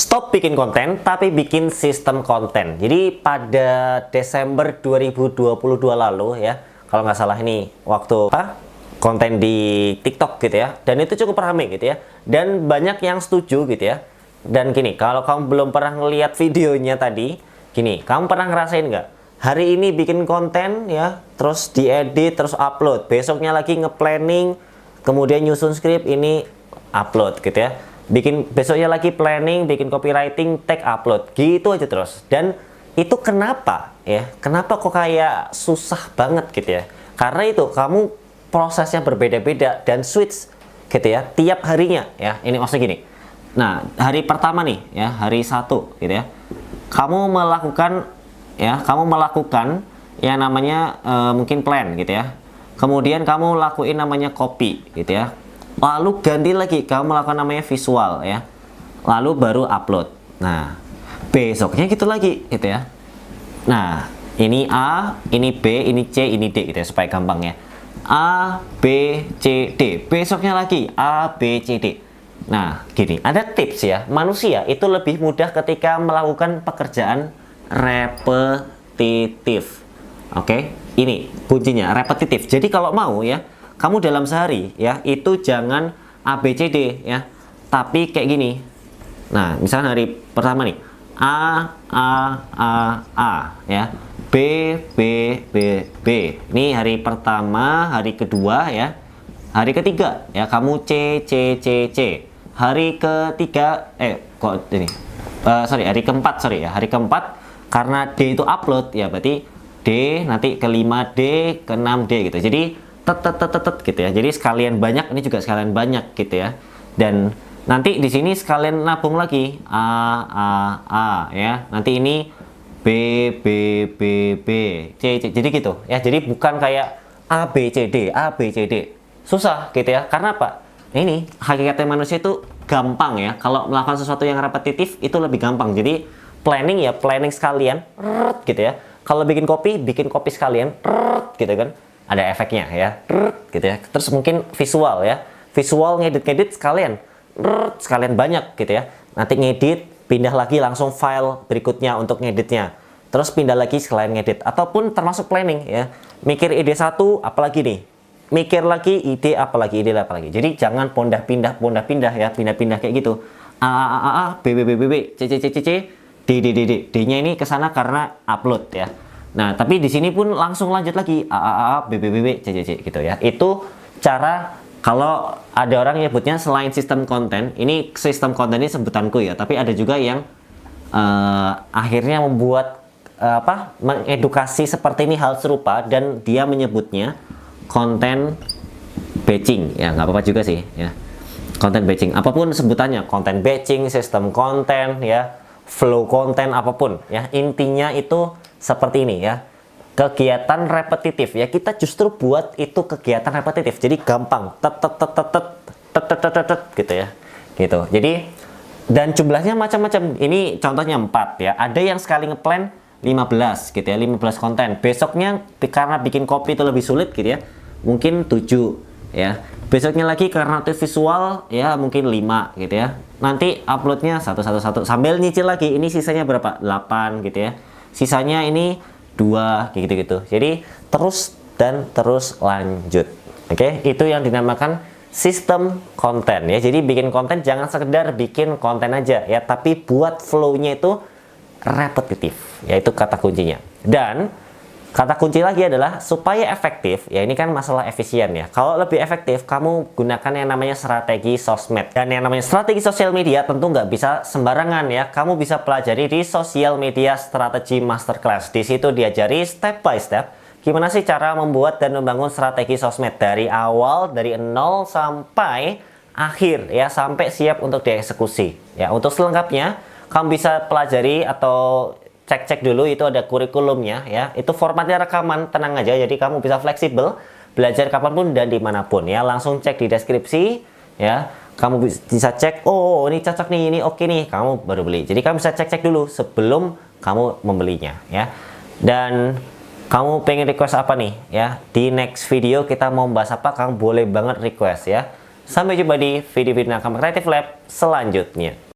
Stop bikin konten, tapi bikin sistem konten. Jadi pada Desember 2022 lalu ya, kalau nggak salah ini waktu konten di TikTok gitu ya, dan itu cukup ramai gitu ya, dan banyak yang setuju gitu ya. Dan gini, kalau kamu belum pernah ngeliat videonya tadi, gini, kamu pernah ngerasain nggak? Hari ini bikin konten ya, terus diedit, terus upload. Besoknya lagi nge-planning, kemudian nyusun skrip, ini upload gitu ya. Besoknya lagi planning, bikin copywriting, tag, upload, gitu aja terus. Dan itu kenapa ya? Kenapa kok kayak susah banget gitu ya? Karena itu kamu prosesnya berbeda-beda dan switch gitu ya tiap harinya ya. Ini maksudnya gini. Nah, hari pertama nih ya, hari 1 gitu ya. Kamu melakukan yang namanya mungkin plan gitu ya. Kemudian kamu lakuin namanya copy gitu ya. Lalu ganti lagi kamu melakukan namanya visual ya, lalu baru upload. Nah, besoknya gitu lagi gitu ya. Nah, ini A, ini B, ini C, ini D gitu ya, supaya gampang ya. A, B, C, D. Besoknya lagi A, B, C, D. Nah, gini, ada tips ya. Manusia itu lebih mudah ketika melakukan pekerjaan repetitif. Oke, ini kuncinya repetitif. Jadi kalau mau ya, kamu dalam sehari ya itu jangan A, B, C, D ya, tapi kayak gini. Nah, misalnya hari pertama nih A ya, B, B, B, B. Ini hari pertama, hari kedua ya, hari ketiga ya kamu C, C, C, C. Hari ketiga hari keempat hari keempat, karena D itu upload ya, berarti D, nanti kelima D, keenam D gitu. Jadi gitu ya. Jadi sekalian banyak, ini juga sekalian banyak gitu ya. Dan nanti di sini sekalian nabung lagi A ya. Nanti ini B, B, B, B, C, C. Jadi gitu ya. Jadi bukan kayak A, B, C, D, A, B, C, D. Susah gitu ya. Karena apa? Ini hakikatnya manusia itu gampang ya. Kalau melakukan sesuatu yang repetitif itu lebih gampang. Jadi planning sekalian gitu ya. Kalau bikin kopi sekalian gitu kan. Ada efeknya ya, gitu ya. Terus mungkin visual ya, visual ngedit sekalian banyak gitu ya. Nanti ngedit, pindah lagi langsung file berikutnya untuk ngeditnya. Terus pindah lagi sekalian ngedit, ataupun termasuk planning ya. Mikir ide satu, apalagi nih? Mikir lagi ide apalagi. Jadi jangan pindah-pindah ya, pindah-pindah kayak gitu. A, B, B, B, B, B, C, C, C, C, C, D, D, D, D. D-nya ini kesana karena upload ya. Nah, tapi di sini pun langsung lanjut lagi A, B, B, B, B, C, C, C gitu ya. Itu cara kalau ada orang nyebutnya selain sistem konten, ini sistem konten ini sebutanku ya, tapi ada juga yang akhirnya membuat mengedukasi seperti ini hal serupa, dan dia menyebutnya konten batching ya, nggak apa-apa juga sih ya. Konten batching, apapun sebutannya, konten batching, sistem konten ya, flow konten, apapun ya, intinya itu seperti ini ya, kegiatan repetitif ya. Kita justru buat itu kegiatan repetitif, jadi gampang gitu ya, gitu. Jadi dan jumlahnya macam-macam. Ini contohnya 4 ya. Ada yang sekali ngeplan 15 gitu ya, 15 konten. Besoknya karena bikin copy itu lebih sulit gitu ya, mungkin 7 ya. Besoknya lagi karena itu visual ya, mungkin 5 gitu ya. Nanti uploadnya satu sambil nyicil lagi, ini sisanya berapa? 8 gitu ya. Sisanya ini 2 kayak gitu-gitu. Jadi terus dan terus lanjut. Oke, itu yang dinamakan sistem konten ya. Jadi bikin konten jangan sekedar bikin konten aja ya, tapi buat flow-nya itu repetitif. Yaitu kata kuncinya. Dan kata kunci lagi adalah supaya efektif, ya ini kan masalah efisien ya. Kalau lebih efektif, kamu gunakan yang namanya strategi sosmed. Dan yang namanya strategi sosial media tentu nggak bisa sembarangan ya. Kamu bisa pelajari di Social Media Strategy Masterclass. Di situ diajari step by step gimana sih cara membuat dan membangun strategi sosmed dari awal, dari nol sampai akhir ya, sampai siap untuk dieksekusi. Ya, untuk selengkapnya kamu bisa pelajari atau cek dulu, itu ada kurikulumnya ya. Itu formatnya rekaman, tenang aja. Jadi kamu bisa fleksibel, belajar kapanpun dan dimanapun ya. Langsung cek di deskripsi ya. Kamu bisa cek, oh ini cocok nih, ini oke nih, kamu baru beli. Jadi kamu bisa cek dulu sebelum kamu membelinya ya. Dan kamu pengen request apa nih ya? Di next video kita mau bahas apa, kamu boleh banget request ya. Sampai jumpa di video-video Nakama Creative Lab selanjutnya.